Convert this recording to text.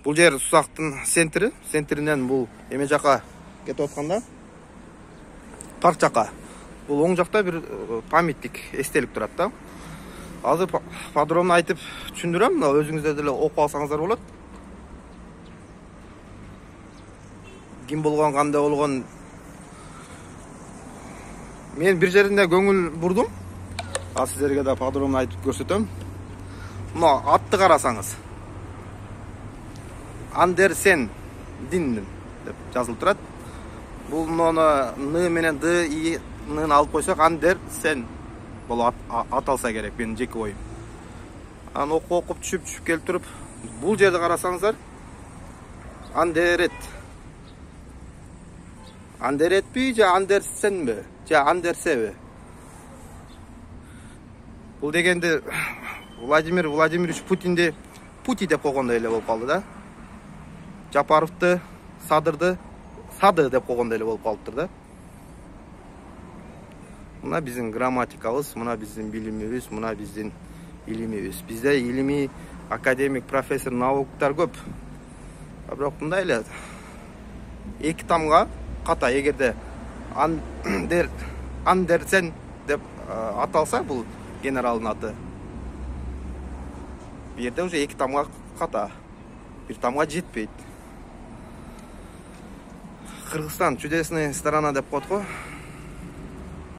Бул жер Сузактын центринен бул эме жака кетип атканда парк жака. Бул оң жакта бир памятник, эстелик турат да. Азыр подробно айтып түшүндүрөм, өзүңүздөр деле окуп алсаңыздар болот. Ким болгон, кандай болгон. Мен бир жеринде көңүл бурдум. Сиздерге да подробно айтып көрсөтөм. Мына атты карасаңыз. Андерсен Дин деп жазылып турат. Бул муну н менен д и ны алып койсок Андерсен болуп аталса керек, менин жеке оюм. Аны окуп түшүп келип туруп, бул жерди карасаңыздар, Андеретпи же Андерсенби же Андерсеби? Бул дегенде Владимир Владимирович Путинди Пути деп койгондой эле болуп калды да. Жапаровду, Садырды Сады деп койгондой эле болуп калыптыр да. Мына биздин грамматикабыз, мына биздин билимибиз, мына биздин илимибиз. Бизде илимий академик, профессор, науктар көп. Бирок мындай эле эки тамга ката, эгерде Андерсен деп аталса бул генералдын аты. Бу жерде уже эки тамга ката. Бир тамга жетпейт. Кыргызстан чудесная страна деп коет го.